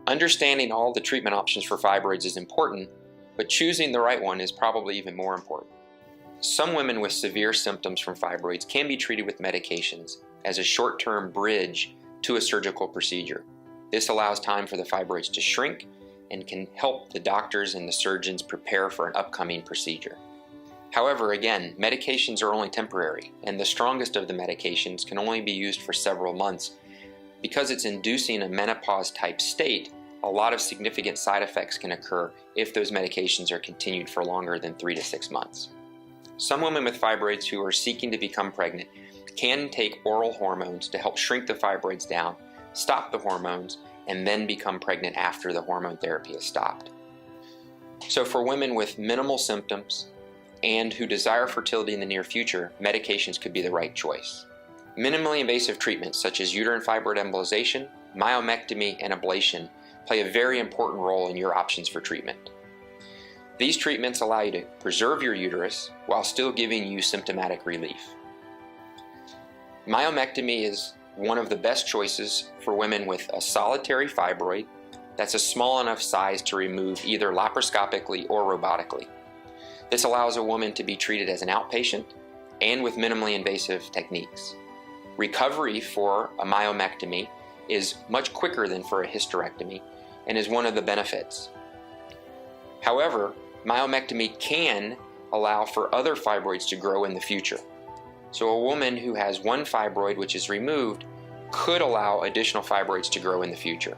Understanding all the treatment options for fibroids is important, but choosing the right one is probably even more important. Some women with severe symptoms from fibroids can be treated with medications as a short-term bridge to a surgical procedure. This allows time for the fibroids to shrink and can help the doctors and the surgeons prepare for an upcoming procedure. However, again, medications are only temporary, and the strongest of the medications can only be used for several months. Because it's inducing a menopause-type state, a lot of significant side effects can occur if those medications are continued for longer than 3 to 6 months. Some women with fibroids who are seeking to become pregnant can take oral hormones to help shrink the fibroids down, stop the hormones, and then become pregnant after the hormone therapy is stopped. So for women with minimal symptoms and who desire fertility in the near future, medications could be the right choice. Minimally invasive treatments such as uterine fibroid embolization, myomectomy, and ablation play a very important role in your options for treatment. These treatments allow you to preserve your uterus while still giving you symptomatic relief. Myomectomy is one of the best choices for women with a solitary fibroid that's a small enough size to remove either laparoscopically or robotically. This allows a woman to be treated as an outpatient and with minimally invasive techniques. Recovery for a myomectomy is much quicker than for a hysterectomy and is one of the benefits. However, myomectomy can allow for other fibroids to grow in the future. So a woman who has one fibroid which is removed could allow additional fibroids to grow in the future.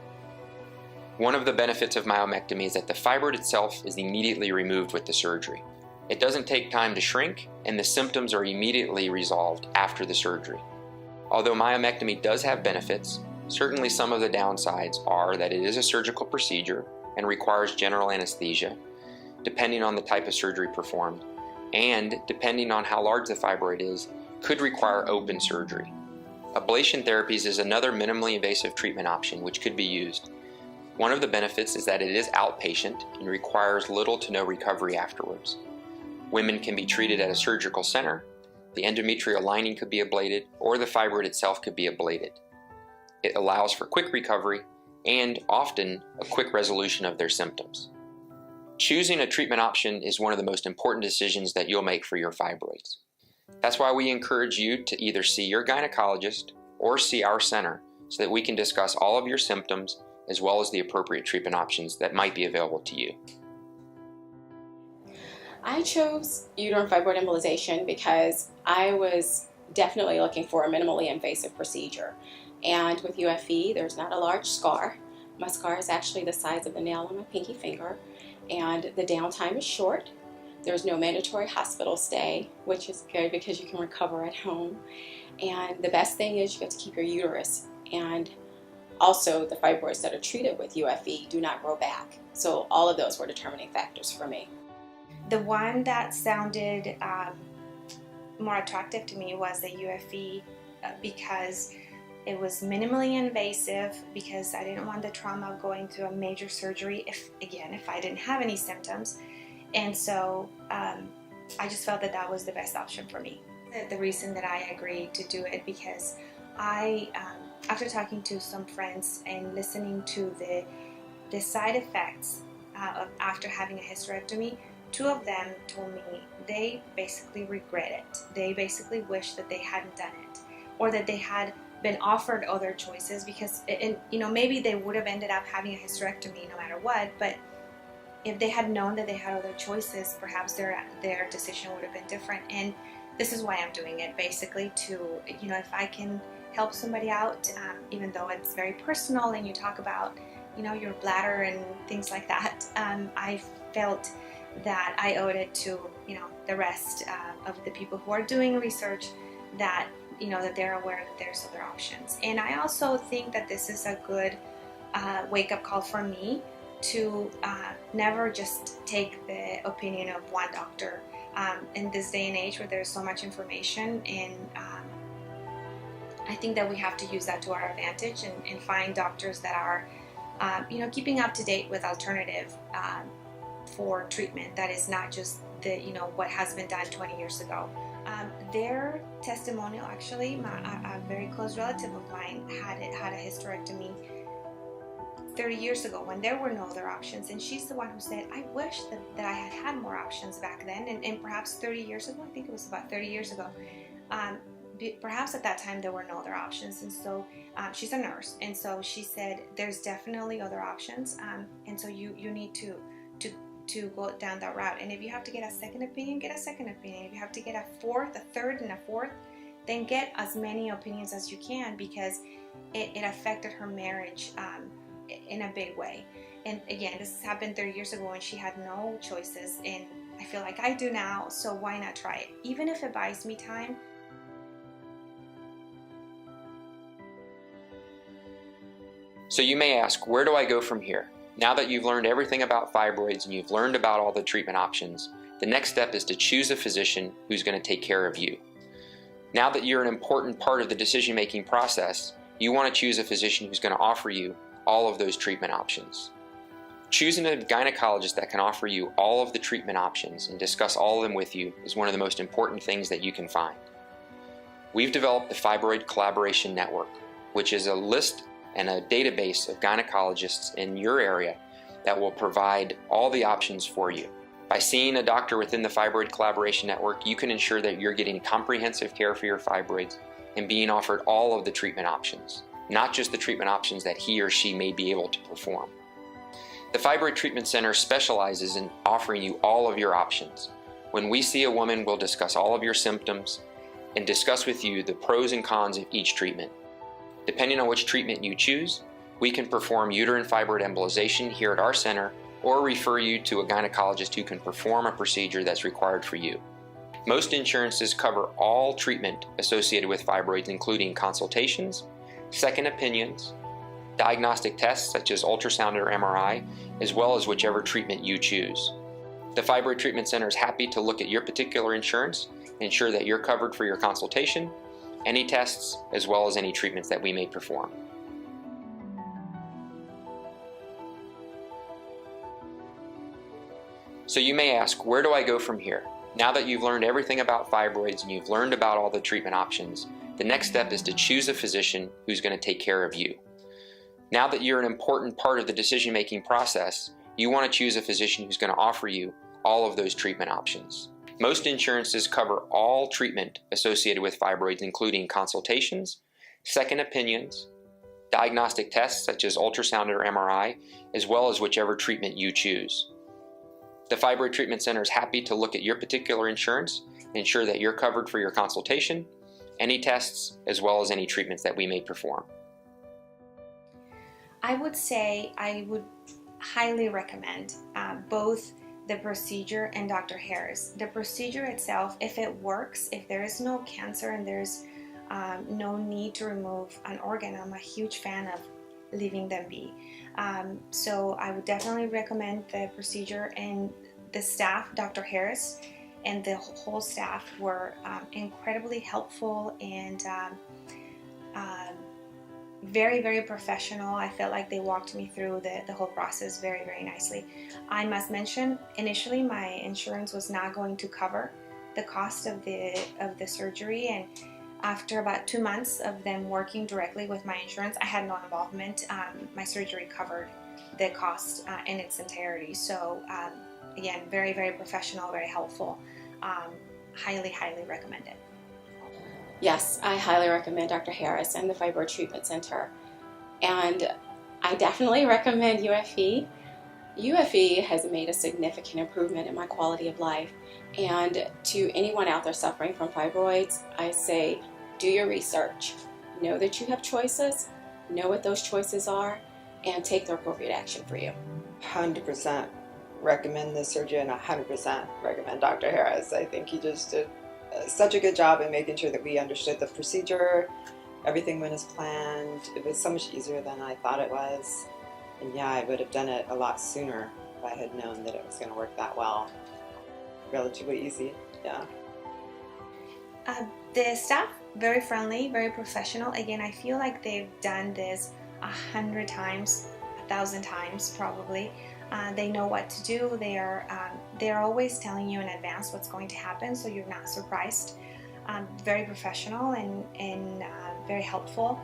One of the benefits of myomectomy is that the fibroid itself is immediately removed with the surgery. It doesn't take time to shrink, and the symptoms are immediately resolved after the surgery. Although myomectomy does have benefits, certainly some of the downsides are that it is a surgical procedure and requires general anesthesia, depending on the type of surgery performed, and depending on how large the fibroid is, could require open surgery. Ablation therapies is another minimally invasive treatment option which could be used. One of the benefits is that it is outpatient and requires little to no recovery afterwards. Women can be treated at a surgical center, the endometrial lining could be ablated, or the fibroid itself could be ablated. It allows for quick recovery and often a quick resolution of their symptoms. Choosing a treatment option is one of the most important decisions that you'll make for your fibroids. That's why we encourage you to either see your gynecologist or see our center so that we can discuss all of your symptoms as well as the appropriate treatment options that might be available to you. I chose uterine fibroid embolization because I was definitely looking for a minimally invasive procedure. And with UFE, there's not a large scar. My scar is actually the size of the nail on my pinky finger, and the downtime is short. There's no mandatory hospital stay, which is good because you can recover at home. And the best thing is you get to keep your uterus. And also the fibroids that are treated with UFE do not grow back. So all of those were determining factors for me. The one that sounded more attractive to me was the UFE because it was minimally invasive, because I didn't want the trauma of going through a major surgery if I didn't have any symptoms. And so I just felt that that was the best option for me. The reason that I agreed to do it because after talking to some friends and listening to the side effects of after having a hysterectomy, 2 of them told me they basically regret it. They basically wish that they hadn't done it, or that they had been offered other choices, because maybe they would have ended up having a hysterectomy no matter what, but if they had known that they had other choices, perhaps their decision would have been different. And this is why I'm doing it, basically to, if I can help somebody out, even though it's very personal and you talk about, your bladder and things like that, I felt that I owed it to, the rest of the people who are doing research, that, that they're aware that there's other options. And I also think that this is a good wake-up call for me to never just take the opinion of one doctor in this day and age where there's so much information, and I think that we have to use that to our advantage and find doctors that are keeping up to date with alternative for treatment that is not just the what has been done 20 years ago. Their testimonial, actually, a very close relative of mine had a hysterectomy 30 years ago when there were no other options. And she's the one who said, I wish that I had had more options back then. And perhaps 30 years ago, I think it was about 30 years ago, perhaps at that time there were no other options. And so she's a nurse. And so she said, there's definitely other options. And so you need to go down that route. And if you have to get a second opinion, get a second opinion. If you have to get a fourth, a third, and a fourth, then get as many opinions as you can, because it affected her marriage in a big way. And again, this happened 30 years ago when she had no choices, and I feel like I do now, so why not try it? Even if it buys me time. So you may ask, where do I go from here? Now that you've learned everything about fibroids and you've learned about all the treatment options, the next step is to choose a physician who's going to take care of you. Now that you're an important part of the decision-making process, you want to choose a physician who's going to offer you all of those treatment options. Choosing a gynecologist that can offer you all of the treatment options and discuss all of them with you is one of the most important things that you can find. We've developed the Fibroid Collaboration Network, which is a list and a database of gynecologists in your area that will provide all the options for you. By seeing a doctor within the Fibroid Collaboration Network, you can ensure that you're getting comprehensive care for your fibroids and being offered all of the treatment options, not just the treatment options that he or she may be able to perform. The Fibroid Treatment Center specializes in offering you all of your options. When we see a woman, we'll discuss all of your symptoms and discuss with you the pros and cons of each treatment. Depending on which treatment you choose, we can perform uterine fibroid embolization here at our center or refer you to a gynecologist who can perform a procedure that's required for you. Most insurances cover all treatment associated with fibroids, including consultations, second opinions, diagnostic tests such as ultrasound or MRI, as well as whichever treatment you choose. The Fibroid Treatment Center is happy to look at your particular insurance, ensure that you're covered for your consultation, any tests, as well as any treatments that we may perform. So you may ask, where do I go from here? Now that you've learned everything about fibroids and you've learned about all the treatment options, the next step is to choose a physician who's going to take care of you. Now that you're an important part of the decision-making process, you want to choose a physician who's going to offer you all of those treatment options. Most insurances cover all treatment associated with fibroids, including consultations, second opinions, diagnostic tests such as ultrasound or MRI, as well as whichever treatment you choose. The Fibroid Treatment Center is happy to look at your particular insurance, ensure that you're covered for your consultation, any tests, as well as any treatments that we may perform. I would say I would highly recommend both the procedure and Dr. Harris. The procedure itself, if it works, if there is no cancer and there's no need to remove an organ, I'm a huge fan of leaving them be. So I would definitely recommend the procedure, and the staff, Dr. Harris and the whole staff, were incredibly helpful and very, very professional. I felt like they walked me through the whole process very, very nicely. I must mention, initially my insurance was not going to cover the cost of the surgery, and after about 2 months of them working directly with my insurance, I had no involvement. My surgery covered the cost in its entirety. So again, very, very professional, very helpful. Highly, highly recommend it. Yes, I highly recommend Dr. Harris and the Fibroid Treatment Center. And I definitely recommend UFE. UFE has made a significant improvement in my quality of life. And to anyone out there suffering from fibroids, I say, do your research. Know that you have choices, know what those choices are, and take the appropriate action for you. 100% recommend this surgery, and 100% recommend Dr. Harris. I think he just did such a good job in making sure that we understood the procedure, everything went as planned. It was so much easier than I thought it was. And yeah, I would have done it a lot sooner if I had known that it was going to work that well. Relatively easy, yeah. The staff, very friendly, very professional. Again, I feel like they've done this 100 times, 1,000 times probably. They know what to do. They're always telling you in advance what's going to happen, so you're not surprised. Very professional and very helpful.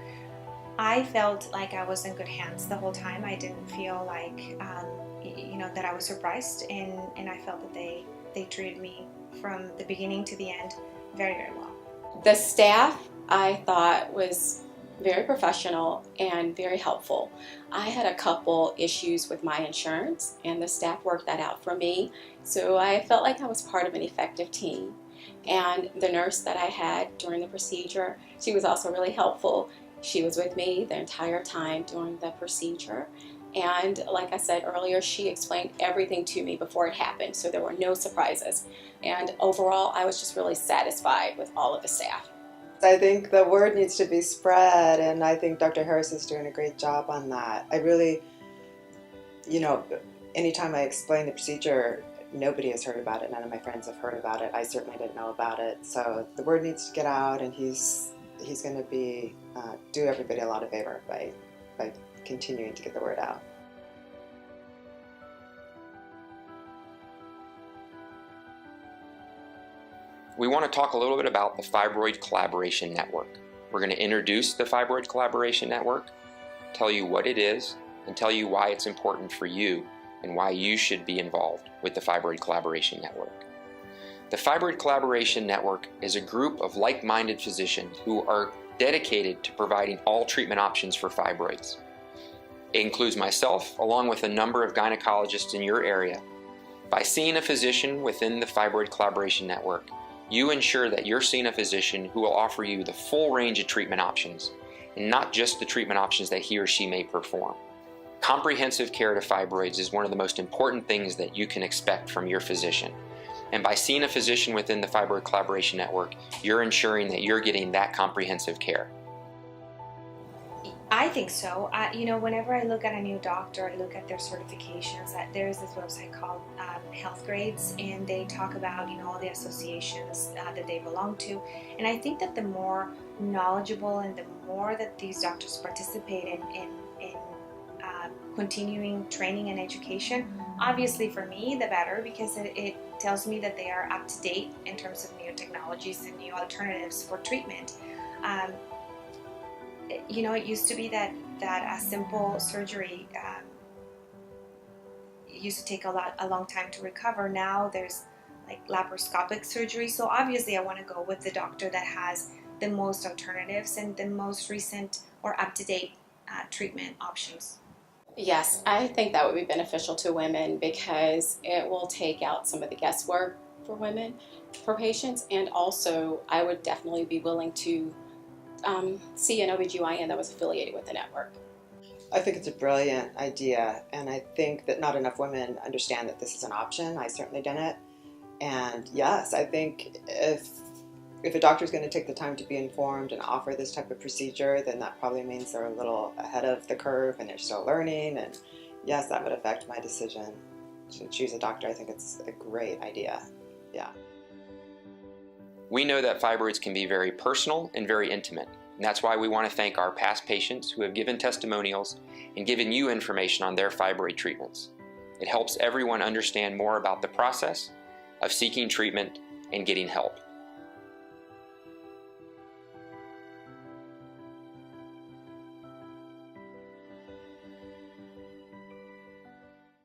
I felt like I was in good hands the whole time. I didn't feel like, that I was surprised, and I felt that they treated me from the beginning to the end very, very well. The staff, I thought, was very professional and very helpful. I had a couple issues with my insurance, and the staff worked that out for me, so I felt like I was part of an effective team. And the nurse that I had during the procedure, she was also really helpful. She was with me the entire time during the procedure. And like I said earlier, she explained everything to me before it happened, so there were no surprises. And overall, I was just really satisfied with all of the staff. I think the word needs to be spread, and I think Dr. Harris is doing a great job on that. I really, anytime I explain the procedure, nobody has heard about it. None of my friends have heard about it. I certainly didn't know about it. So the word needs to get out, and he's going to be do everybody a lot of favor by continuing to get the word out. We want to talk a little bit about the Fibroid Collaboration Network. We're going to introduce the Fibroid Collaboration Network, tell you what it is, and tell you why it's important for you and why you should be involved with the Fibroid Collaboration Network. The Fibroid Collaboration Network is a group of like-minded physicians who are dedicated to providing all treatment options for fibroids. It includes myself, along with a number of gynecologists in your area. By seeing a physician within the Fibroid Collaboration Network, you ensure that you're seeing a physician who will offer you the full range of treatment options, and not just the treatment options that he or she may perform. Comprehensive care to fibroids is one of the most important things that you can expect from your physician. And by seeing a physician within the Fibroid Collaboration Network, you're ensuring that you're getting that comprehensive care. I think so. Whenever I look at a new doctor, I look at their certifications. There's this website called Health Grades, and they talk about all the associations that they belong to. And I think that the more knowledgeable and the more that these doctors participate in continuing training and education, obviously for me the better, because it tells me that they are up to date in terms of new technologies and new alternatives for treatment. It used to be that a simple surgery used to take a long time to recover. Now there's like laparoscopic surgery. So obviously I want to go with the doctor that has the most alternatives and the most recent or up-to-date treatment options. Yes, I think that would be beneficial to women because it will take out some of the guesswork for women, for patients, and also I would definitely be willing to see an OBGYN that was affiliated with the network. I think it's a brilliant idea, and I think that not enough women understand that this is an option. I certainly didn't. And yes, I think if a doctor is going to take the time to be informed and offer this type of procedure, then that probably means they're a little ahead of the curve and they're still learning. And yes, that would affect my decision to choose a doctor. I think it's a great idea. Yeah. We know that fibroids can be very personal and very intimate, and that's why we want to thank our past patients who have given testimonials and given you information on their fibroid treatments. It helps everyone understand more about the process of seeking treatment and getting help.